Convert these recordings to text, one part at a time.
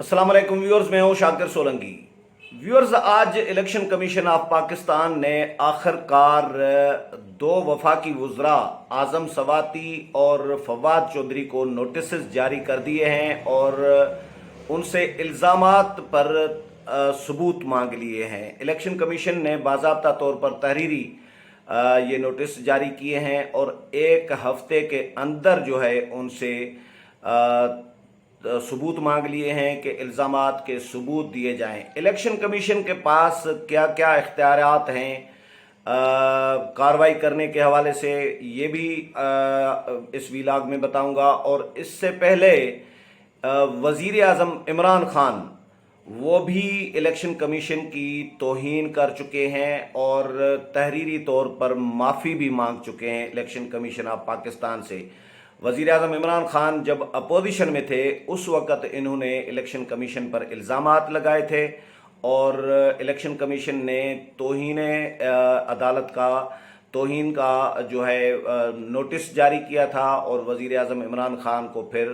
अस्सलाम वालेकुम व्यूअर्स, मैं हूं शाकिर सोलंकी। व्यूअर्स, आज इलेक्शन कमीशन ऑफ पाकिस्तान ने आखिरकार दो वफाकी वुज़रा आज़म सवाती और फवाद चौधरी को नोटिस जारी कर दिए हैं और उनसे इल्ज़ामात पर सबूत मांग लिए हैं। इलेक्शन कमीशन ने बाज़ाब्ता तौर पर तहरीरी ये नोटिस जारी किए हैं और एक हफ्ते के अंदर जो है उनसे सबूत मांग लिए हैं कि इल्ज़ामात के सबूत दिए जाएं। इलेक्शन कमीशन के पास क्या क्या इख्तियारात हैं कार्रवाई करने के हवाले से, ये भी इस वीलाग में बताऊंगा। और इससे पहले वज़ीर आज़म इमरान खान वो भी इलेक्शन कमीशन की तौहीन कर चुके हैं और तहरीरी तौर पर माफ़ी भी मांग चुके हैं इलेक्शन कमीशन ऑफ पाकिस्तान से। वज़ीर आज़म इमरान खान जब अपोजिशन में थे उस वक़्त इन्होंने इलेक्शन कमीशन पर इल्ज़ामात लगाए थे और इलेक्शन कमीशन ने तौहीन अदालत का तौहीन का जो है नोटिस जारी किया था और वज़ीर आज़म इमरान खान को फिर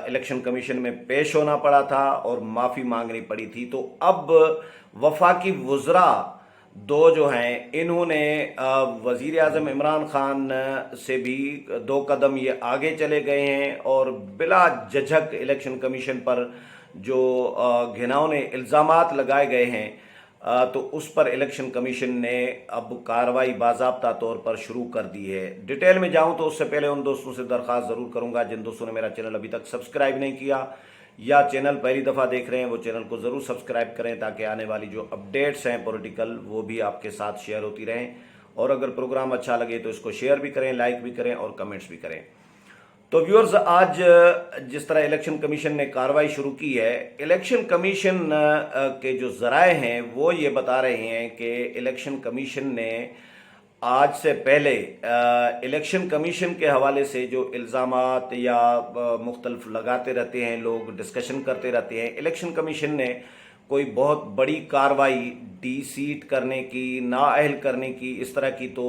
इलेक्शन कमीशन में पेश होना पड़ा था और माफ़ी मांगनी पड़ी थी। तो अब वफाकी वुज़रा दो जो हैं इन्होंने वज़ीर आज़म इमरान खान से भी दो कदम ये आगे चले गए हैं और बिला झिझक इलेक्शन कमीशन पर जो घिनौने इल्ज़ामात लगाए गए हैं तो उस पर इलेक्शन कमीशन ने अब कार्रवाई बाज़ाब्ता तौर पर शुरू कर दी है। डिटेल में जाऊं तो उससे पहले उन दोस्तों से दरख्वास्त ज़रूर करूंगा जिन दोस्तों ने मेरा चैनल अभी तक सब्सक्राइब नहीं किया या चैनल पहली दफ़ा देख रहे हैं वो चैनल को ज़रूर सब्सक्राइब करें ताकि आने वाली जो अपडेट्स हैं पॉलिटिकल वो भी आपके साथ शेयर होती रहें। और अगर प्रोग्राम अच्छा लगे तो इसको शेयर भी करें, लाइक भी करें और कमेंट्स भी करें। तो व्यूअर्स, आज जिस तरह इलेक्शन कमीशन ने कार्रवाई शुरू की है, इलेक्शन कमीशन के जो ज़राए हैं वो ये बता रहे हैं कि इलेक्शन कमीशन ने आज से पहले इलेक्शन कमीशन के हवाले से जो इल्ज़ामात या मुख्तलिफ लगाते रहते हैं, लोग डिस्कशन करते रहते हैं, इलेक्शन कमीशन ने कोई बहुत बड़ी कार्रवाई डी सीट करने की, नाअहल करने की, इस तरह की तो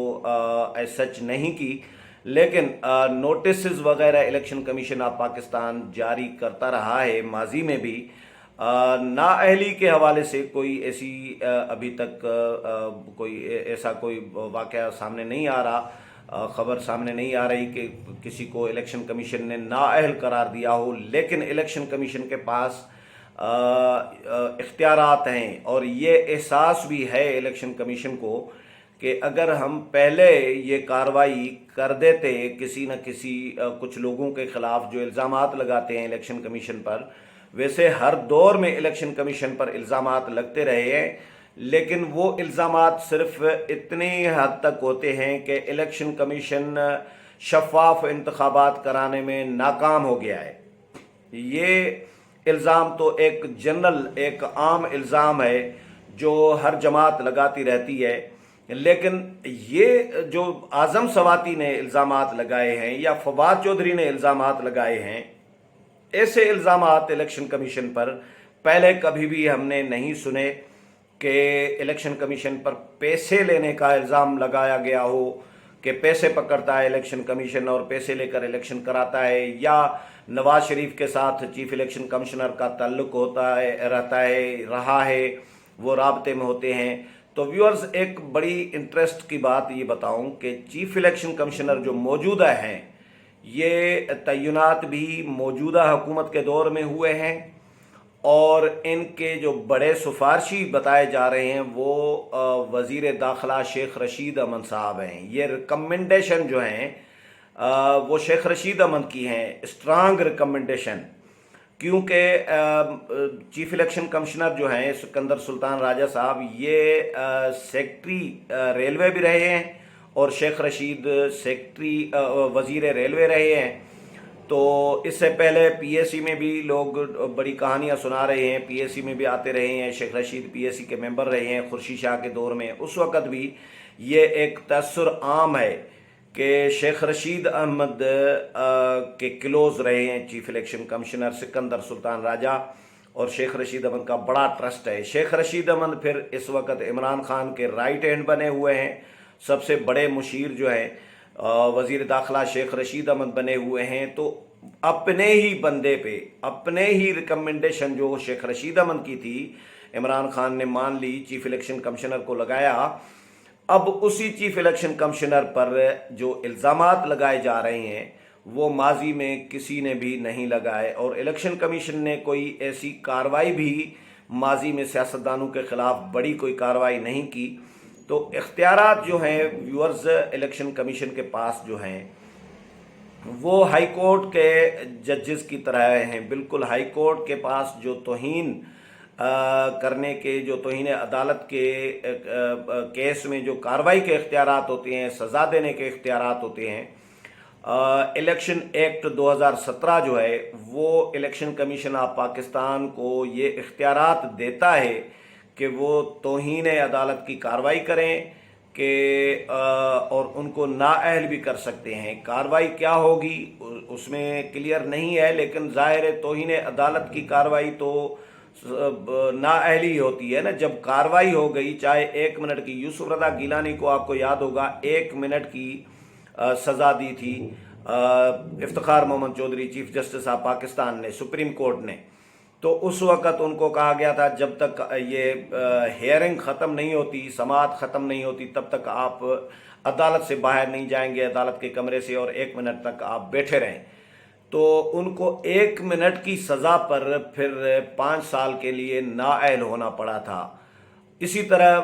एज सच नहीं की, लेकिन नोटिस वगैरह इलेक्शन कमीशन ऑफ पाकिस्तान जारी करता रहा है माजी में भी। नाअहली के हवाले से कोई ऐसी अभी तक कोई ऐसा कोई वाक़या सामने नहीं आ रहा, ख़बर सामने नहीं आ रही कि किसी को इलेक्शन कमीशन ने नाअहल करार दिया हो। लेकिन इलेक्शन कमीशन के पास इख्तियारात हैं और ये एहसास भी है इलेक्शन कमीशन को कि अगर हम पहले ये कार्रवाई कर देते किसी न किसी कुछ लोगों के ख़िलाफ़ जो इल्ज़ामात लगाते हैं इलेक्शन कमीशन पर, वैसे हर दौर में इलेक्शन कमीशन पर इल्ज़ामात लगते रहे हैं, लेकिन वो इल्ज़ामात सिर्फ इतनी हद तक होते हैं कि इलेक्शन कमीशन शफाफ इंतखाबात कराने में नाकाम हो गया है। ये इल्ज़ाम तो एक जनरल, एक आम इल्ज़ाम है जो हर जमात लगाती रहती है। लेकिन ये जो आज़म सवाती ने इल्ज़ामात लगाए हैं या फवाद चौधरी ने इल्ज़ामात लगाए हैं, ऐसे इल्ज़ामात इलेक्शन कमीशन पर पहले कभी भी हमने नहीं सुने कि इलेक्शन कमीशन पर पैसे लेने का इल्ज़ाम लगाया गया हो कि पैसे पकड़ता है इलेक्शन कमीशन और पैसे लेकर इलेक्शन कराता है, या नवाज शरीफ के साथ चीफ इलेक्शन कमिश्नर का ताल्लुक होता है, रहा है, वो राब्ते में होते हैं। तो व्यूअर्स, एक बड़ी इंटरेस्ट की बात ये बताऊं कि चीफ इलेक्शन कमिश्नर जो मौजूदा हैं, ये तय्युनात भी मौजूदा हुकूमत के दौर में हुए हैं और इनके जो बड़े सिफारशी बताए जा रहे हैं वो वज़ीर दाखिला शेख रशीद अहमद साहब हैं। ये रिकमेंडेशन जो हैं वो शेख रशीद अहमद की हैं, स्ट्रांग रिकमेंडेशन, क्योंकि चीफ इलेक्शन कमिश्नर जो हैं सिकंदर सुल्तान राजा साहब ये सेक्रेटरी रेलवे भी रहे हैं और शेख रशीद सेक्रेटरी वज़ीर रेलवे रहे हैं। तो इससे पहले पीएसी में भी लोग बड़ी कहानियां सुना रहे हैं, पीएसी में भी आते रहे हैं, शेख रशीद पीएसी के मेंबर रहे हैं खुर्शीद शाह के दौर में। उस वक़्त भी ये एक तअस्सुर आम है कि शेख रशीद अहमद के क्लोज रहे हैं chief election commissioner Sikandar Sultan Raja, और शेख रशीद अहमद का बड़ा ट्रस्ट है। शेख रशीद अहमद फिर इस वक्त इमरान खान के राइट हैंड बने हुए हैं, सबसे बड़े मुशीर जो हैं वज़ीर दाखिला शेख रशीद अहमद बने हुए हैं। तो अपने ही बंदे पे, अपने ही रिकमेंडेशन जो शेख रशीद अमन की थी, इमरान खान ने मान ली, चीफ इलेक्शन कमिश्नर को लगाया। अब उसी चीफ इलेक्शन कमिश्नर पर जो इल्ज़ामात लगाए जा रहे हैं वो माजी में किसी ने भी नहीं लगाए, और इलेक्शन कमीशन ने कोई ऐसी कार्रवाई भी माजी में सियासतदानों के खिलाफ बड़ी कोई कार्रवाई नहीं की। तो इख्तियारात जो हैं व्यूअर्स इलेक्शन कमीशन के पास जो हैं वो हाई कोर्ट के जजेस की तरह हैं। बिल्कुल हाई कोर्ट के पास जो तौहीन करने के, जो तौहीन अदालत के केस में जो कार्रवाई के इख्तियारात होते हैं, सज़ा देने के इख्तियारात होते हैं, इलेक्शन एक्ट 2017 जो है वो इलेक्शन कमीशन ऑफ पाकिस्तान को ये इख्तियारात देता है कि वो तौहीन अदालत की कार्रवाई करें कि और उनको नाअहल भी कर सकते हैं। कार्रवाई क्या होगी उसमें क्लियर नहीं है, लेकिन ज़ाहिर है तौहीन अदालत की कार्रवाई तो नाअहली होती है ना। जब कार्रवाई हो गई, चाहे 1 मिनट की, यूसुफ रज़ा गिलानी को आपको याद होगा 1 मिनट की सज़ा दी थी Iftikhar Mohammad Chaudhry chief justice of Pakistan ने, सुप्रीम कोर्ट ने। तो उस वक़्त उनको कहा गया था जब तक ये हेयरिंग ख़त्म नहीं होती, समाअत ख़त्म नहीं होती, तब तक आप अदालत से बाहर नहीं जाएंगे, अदालत के कमरे से, और 1 मिनट तक आप बैठे रहें। तो उनको 1 मिनट की सज़ा पर फिर 5 साल के लिए नाअहल होना पड़ा था। इसी तरह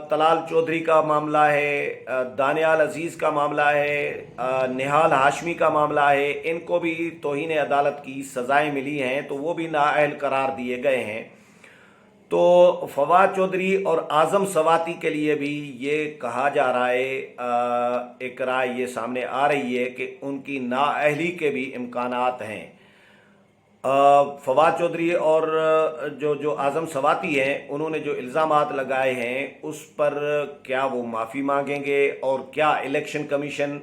तलाल चौधरी का मामला है, दानियाल अजीज़ का मामला है, निहाल हाशमी का मामला है, इनको भी तौहीन अदालत की सज़ाएं मिली हैं, तो वो भी नाअहल करार दिए गए हैं। तो फवाद चौधरी और आज़म सवाती के लिए भी ये कहा जा रहा है, एक राय ये सामने आ रही है कि उनकी नाअहली के भी इम्कानात हैं। फवाद चौधरी और जो आज़म सवाती हैं, उन्होंने जो इल्ज़ामात लगाए हैं उस पर क्या वो माफ़ी मांगेंगे, और क्या इलेक्शन कमीशन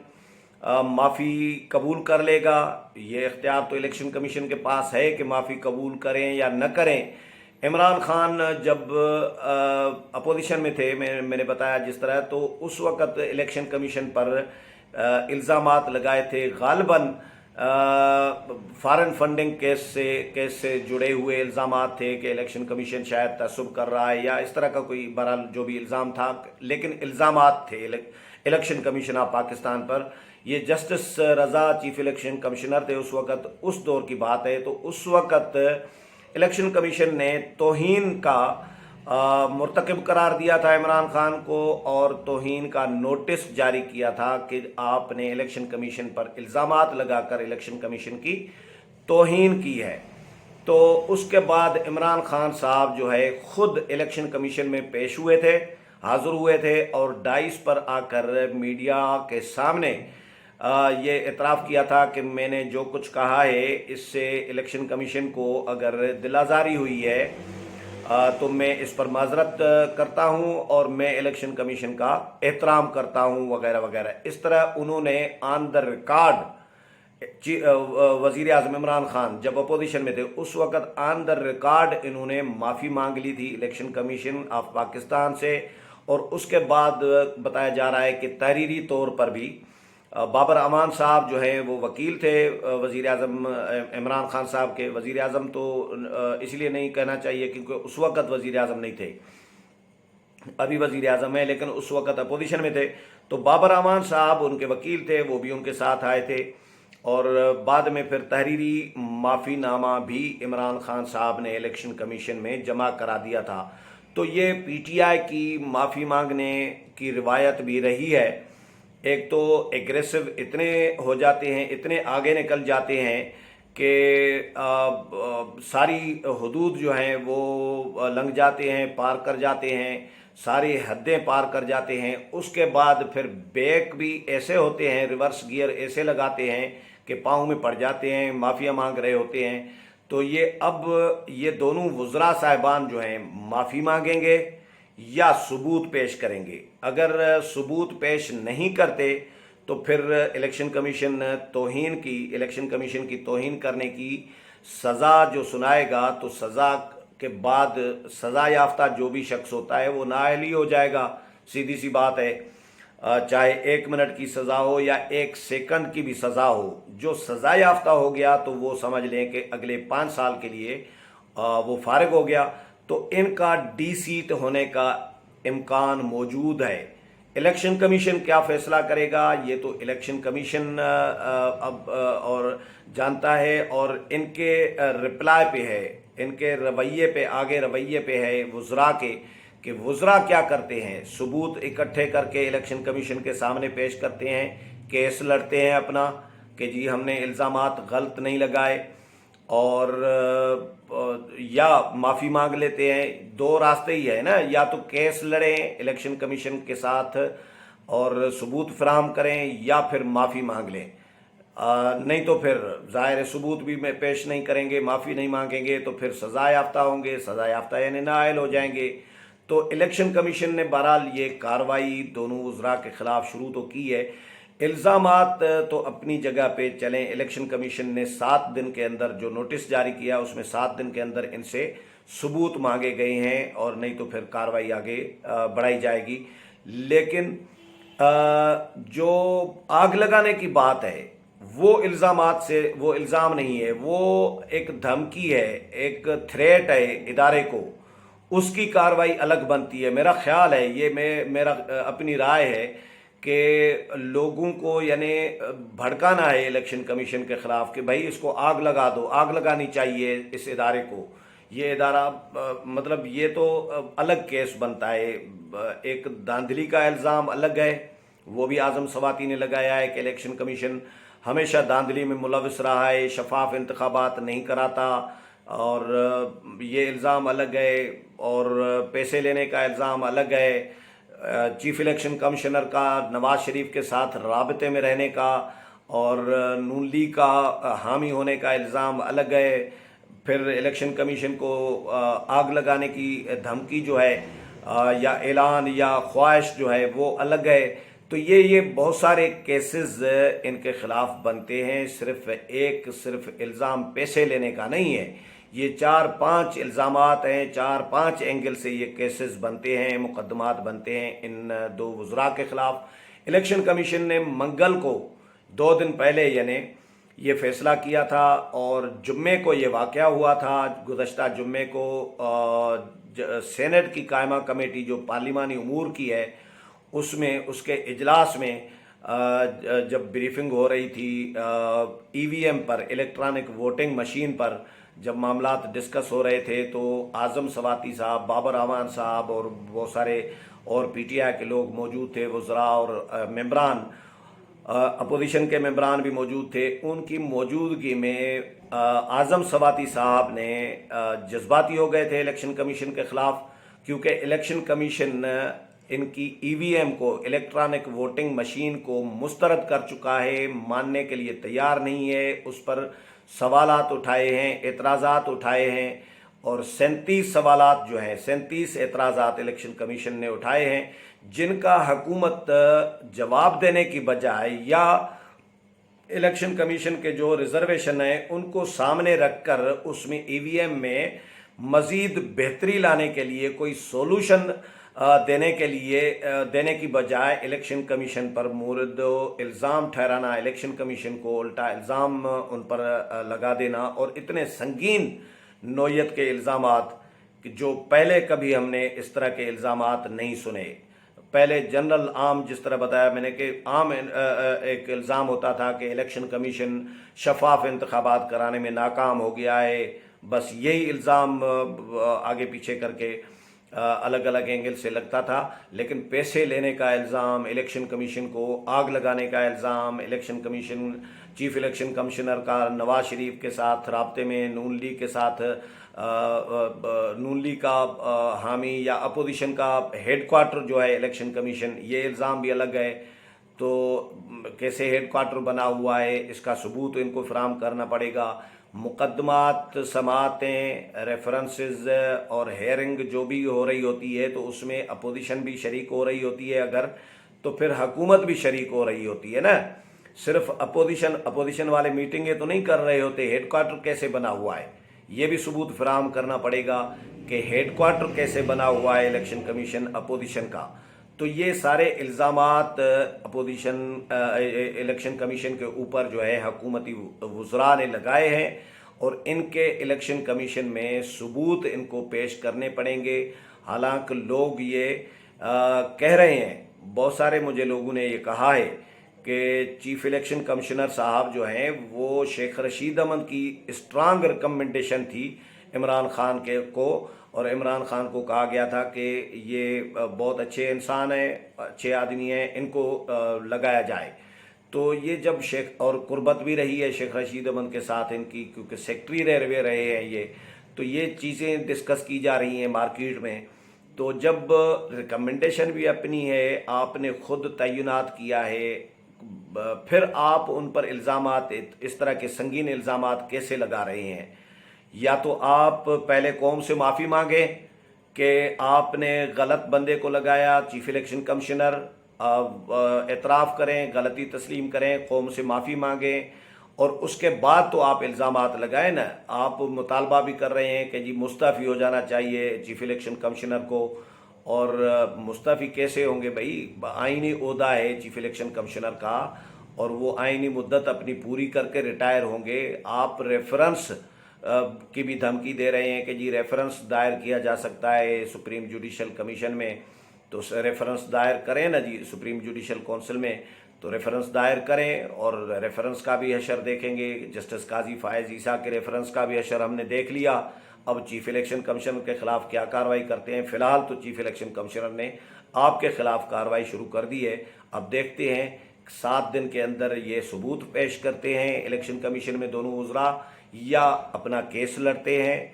माफ़ी कबूल कर लेगा? ये इख्तियार तो इलेक्शन कमीशन के पास है कि माफ़ी कबूल करें या न करें। इमरान खान जब अपोजिशन में थे, मैंने बताया जिस तरह, तो उस वक़्त इलेक्शन कमीशन पर इल्ज़ामात लगाए थे, गालिबन फॉरेन फंडिंग केस से जुड़े हुए इल्ज़ामात थे कि इलेक्शन कमीशन शायद तअस्सुब कर रहा है या इस तरह का कोई बहरहाल जो भी इल्ज़ाम था, लेकिन इल्ज़ामात थे इलेक्शन कमीशन ऑफ पाकिस्तान पर। ये जस्टिस रज़ा चीफ इलेक्शन कमिश्नर थे उस वक़्त, उस दौर की बात है। तो उस वक़्त इलेक्शन कमीशन ने तौहीन का मुर्तकिब करार दिया था इमरान खान को, और तौहीन का नोटिस जारी किया था कि आपने इलेक्शन कमीशन पर इल्ज़ामात लगाकर इलेक्शन कमीशन की तौहीन की है। तो उसके बाद इमरान खान साहब जो है खुद इलेक्शन कमीशन में पेश हुए थे, हाज़िर हुए थे, और डाइस पर आकर मीडिया के सामने ये इतराफ़ किया था कि मैंने जो कुछ कहा है इससे इलेक्शन कमीशन को अगर दिलाजारी हुई है तो मैं इस पर माजरत करता हूं, और मैं इलेक्शन कमीशन का एहतराम करता हूं, वगैरह वगैरह। इस तरह उन्होंने ऑन द रिकॉर्ड, वज़ीर आज़म इमरान खान जब अपोजिशन में थे उस वक़्त ऑन द रिकॉर्ड इन्होंने माफ़ी मांग ली थी इलेक्शन कमीशन ऑफ पाकिस्तान से। और उसके बाद बताया जा रहा है कि तहरीरी तौर पर भी बाबर अमान साहब जो हैं वो वकील थे वज़ीर आज़म इमरान खान साहब के। वज़ीर आज़म तो इसलिए नहीं कहना चाहिए क्योंकि उस वक़्त वज़ीर आज़म नहीं थे, अभी वज़ीर आज़म है, लेकिन उस वक़्त अपोजिशन में थे। तो बाबर अमान साहब उनके वकील थे, वो भी उनके साथ आए थे, और बाद में फिर तहरीरी माफ़ीनामा भी इमरान खान साहब ने इलेक्शन कमीशन में जमा करा दिया था। तो ये PTI की माफ़ी मांगने की रिवायत भी रही है। एक तो एग्रेसिव इतने हो जाते हैं, इतने आगे निकल जाते हैं कि सारी हदूद जो हैं वो लंघ जाते हैं, पार कर जाते हैं, सारी हदें पार कर जाते हैं। उसके बाद फिर बैक भी ऐसे होते हैं, रिवर्स गियर ऐसे लगाते हैं कि पाँव में पड़ जाते हैं, माफ़िया मांग रहे होते हैं। तो ये अब ये दोनों वज़रा साहिबान जो हैं माफ़ी मांगेंगे या सबूत पेश करेंगे। अगर सबूत पेश नहीं करते तो फिर इलेक्शन कमीशन की तौहीन करने की सज़ा जो सुनाएगा, तो सज़ा के बाद सज़ा याफ्ता जो भी शख्स होता है वो नाअहली हो जाएगा, सीधी सी बात है। चाहे 1 मिनट की सज़ा हो या 1 सेकंड की भी सज़ा हो, जो सज़ा याफ्ता हो गया तो वो समझ लें कि अगले 5 साल के लिए वो फारिग हो गया। तो इनका डी-सीट होने का इम्कान मौजूद है। इलेक्शन कमीशन क्या फैसला करेगा ये तो इलेक्शन कमीशन अब और जानता है, और इनके रिप्लाई पे है, इनके रवैये पे, आगे रवैये पे है वुज़रा के, कि वुज़रा क्या करते हैं। सबूत इकट्ठे करके इलेक्शन कमीशन के सामने पेश करते हैं, केस लड़ते हैं अपना कि जी हमने इल्ज़ामात गलत नहीं लगाए, और या माफ़ी मांग लेते हैं। दो रास्ते ही है ना, या तो केस लड़ें इलेक्शन कमीशन के साथ और सबूत फराहम करें, या फिर माफ़ी मांग लें। नहीं तो फिर ज़ाहिर सबूत भी में पेश नहीं करेंगे, माफ़ी नहीं मांगेंगे तो फिर सज़ा याफ्ता होंगे, सज़ा याफ्ता यानी नाअहल हो जाएंगे। तो इलेक्शन कमीशन ने बहरहाल ये कार्रवाई दोनों वज़रा के ख़िलाफ़ शुरू तो की है। इल्ज़ामात तो अपनी जगह पे चलें। इलेक्शन कमीशन ने 7 दिन के अंदर जो नोटिस जारी किया उसमें 7 दिन के अंदर इनसे सबूत मांगे गए हैं, और नहीं तो फिर कार्रवाई आगे बढ़ाई जाएगी। लेकिन जो आग लगाने की बात है वो इल्ज़ामात से, वो इल्ज़ाम नहीं है, वो एक धमकी है, एक थ्रेट है इदारे को, उसकी कार्रवाई अलग बनती है। मेरा ख्याल है, ये मेरा अपनी राय है कि लोगों को यानी भड़काना है इलेक्शन कमीशन के ख़िलाफ़ कि भाई इसको आग लगा दो, आग लगानी चाहिए इस इदारे को। ये इदारा मतलब ये तो अलग केस बनता है। एक धांधली का इल्ज़ाम अलग है, वो भी आज़म सवाती ने लगाया है कि इलेक्शन कमीशन हमेशा धांधली में मुलविस रहा है, शफाफ इंतखाबात नहीं कराता, और ये इल्ज़ाम अलग है। और पैसे लेने का इल्ज़ाम अलग है। चीफ इलेक्शन कमिश्नर का नवाज शरीफ के साथ राबते में रहने का और नून लीग का हामी होने का इल्ज़ाम अलग है। फिर इलेक्शन कमीशन को आग लगाने की धमकी जो है या ऐलान या ख्वाहिश जो है वो अलग है। तो ये बहुत सारे केसेस इनके ख़िलाफ़ बनते हैं। सिर्फ इल्ज़ाम पैसे लेने का नहीं है, ये 4-5 इल्ज़ामात हैं, 4-5 एंगल से ये केसेस बनते हैं, मुकदमात बनते हैं इन दो वज़रा के ख़िलाफ़। इलेक्शन कमीशन ने मंगल को 2 दिन पहले यानी ये फ़ैसला किया था, और जुम्मे को ये वाक़या हुआ था। गुज़श्ता जुम्मे को सेनेट की कायमा कमेटी जो पार्लिमानी उमूर की है उसमें, उसके इजलास में जब ब्रीफिंग हो रही थी ईवीएम पर, इलेक्ट्रॉनिक वोटिंग मशीन पर जब मामलात डिस्कस हो रहे थे, तो आज़म सवाती साहब, बाबर रहमान साहब और बहुत सारे और पीटीआई के लोग मौजूद थे, वज़रा और मेंबरान, अपोजिशन के मेंबरान भी मौजूद थे। उनकी मौजूदगी में आज़म सवाती साहब ने जज्बाती हो गए थे इलेक्शन कमीशन के ख़िलाफ़, क्योंकि इलेक्शन कमीशन इनकी ईवीएम को, इलेक्ट्रॉनिक वोटिंग मशीन को मुस्तरद कर चुका है, मानने के लिए तैयार नहीं है। उस पर सवालात उठाए हैं, एतराज़ात उठाए हैं, और 37 सवालात जो हैं, 37 एतराज़ात इलेक्शन कमीशन ने उठाए हैं, जिनका हुकूमत जवाब देने की बजाय या इलेक्शन कमीशन के जो रिजर्वेशन है उनको सामने रखकर उसमें ईवीएम में मज़ीद बेहतरी लाने के लिए कोई सोल्यूशन देने की बजाय इलेक्शन कमीशन पर मुर्द इल्ज़ाम ठहराना, इलेक्शन कमीशन को उल्टा इल्ज़ाम उन पर लगा देना, और इतने संगीन नौयत के इल्ज़ामात जो पहले कभी हमने इस तरह के इल्ज़ामात नहीं सुने। पहले जनरल आम, जिस तरह बताया मैंने कि आम एक इल्ज़ाम होता था कि इलेक्शन कमीशन शफाफ इंतखाबात कराने में नाकाम हो गया है, बस यही इल्ज़ाम आगे पीछे करके अलग अलग एंगल से लगता था। लेकिन पैसे लेने का इल्ज़ाम, इलेक्शन कमीशन को आग लगाने का इल्ज़ाम, election commission, chief election commissioner का नवाज शरीफ के साथ राब्ते में, नून लीग के साथ, नून लीग का हामी या अपोजिशन का हेडक्वार्टर जो है इलेक्शन कमीशन, ये इल्ज़ाम भी अलग है। तो कैसे हेडक्वार्टर बना हुआ है इसका सबूत इनको फराहम करना पड़ेगा। मुकदमात, समातें, रेफरेंसेस और हेयरिंग जो भी हो रही होती है तो उसमें अपोजिशन भी शरीक हो रही होती है अगर, तो फिर हुकूमत भी शरीक हो रही होती है ना। सिर्फ अपोजिशन वाले मीटिंगें तो नहीं कर रहे होते, हेडक्वार्टर कैसे बना हुआ है ये भी सबूत फराहम करना पड़ेगा कि हेडक्वार्टर कैसे बना हुआ है इलेक्शन कमीशन अपोजिशन का। تو یہ سارے الزامات اپوزیشن الیکشن کمیشن کے اوپر جو ہے حکومتی وزراء نے لگائے ہیں، اور ان کے الیکشن کمیشن میں ثبوت ان کو پیش کرنے پڑیں گے۔ حالانکہ لوگ یہ کہہ رہے ہیں، بہت سارے مجھے لوگوں نے یہ کہا ہے کہ چیف الیکشن کمشنر صاحب جو ہیں وہ شیخ رشید احمد کی اسٹرانگ ریکمنڈیشن تھی عمران خان کو، اور عمران خان کو کہا گیا تھا کہ یہ بہت اچھے انسان ہیں، اچھے آدمی ہیں، ان کو لگایا جائے۔ تو یہ جب شیخ، اور قربت بھی رہی ہے شیخ رشید احمد کے ساتھ ان کی، کیونکہ سیکٹری رہے ہیں یہ، تو یہ چیزیں ڈسکس کی جا رہی ہیں مارکیٹ میں۔ تو جب ریکمنڈیشن بھی اپنی ہے، آپ نے خود تعینات کیا ہے، پھر آپ ان پر الزامات، اس طرح کے سنگین الزامات کیسے لگا رہے ہیں؟ یا تو آپ پہلے قوم سے معافی مانگیں کہ آپ نے غلط بندے کو لگایا چیف الیکشن کمشنر، اعتراف کریں، غلطی تسلیم کریں، قوم سے معافی مانگیں، اور اس کے بعد تو آپ الزامات لگائیں نا۔ آپ مطالبہ بھی کر رہے ہیں کہ جی مستعفی ہو جانا چاہیے چیف الیکشن کمشنر کو، اور مستعفی کیسے ہوں گے بھائی؟ آئینی عہدہ ہے چیف الیکشن کمشنر کا، اور وہ آئینی مدت اپنی پوری کر کے ریٹائر ہوں گے۔ آپ ریفرنس کی بھی دھمکی دے رہے ہیں کہ جی ریفرنس دائر کیا جا سکتا ہے سپریم جوڈیشل کمیشن میں، تو ریفرنس دائر کریں نا جی سپریم جوڈیشل کونسل میں، تو ریفرنس دائر کریں، اور ریفرنس کا بھی حشر دیکھیں گے۔ جسٹس قاضی فائز عیسیٰ کے ریفرنس کا بھی حشر ہم نے دیکھ لیا۔ اب چیف الیکشن کمشنر کے خلاف کیا کارروائی کرتے ہیں؟ فی الحال تو چیف الیکشن کمشنر نے آپ کے خلاف کارروائی شروع کر دی ہے۔ اب دیکھتے ہیں 7 دن کے اندر یہ ثبوت پیش کرتے ہیں الیکشن کمیشن میں دونوں وزراء، یا اپنا کیس لڑتے ہیں،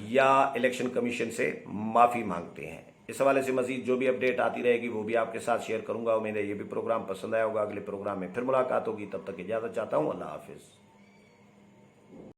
یا الیکشن کمیشن سے معافی مانگتے ہیں۔ اس حوالے سے مزید جو بھی اپڈیٹ آتی رہے گی وہ بھی آپ کے ساتھ شیئر کروں گا۔ امید ہے یہ بھی پروگرام پسند آیا ہوگا۔ اگلے پروگرام میں پھر ملاقات ہوگی، تب تک اجازت چاہتا ہوں۔ اللہ حافظ۔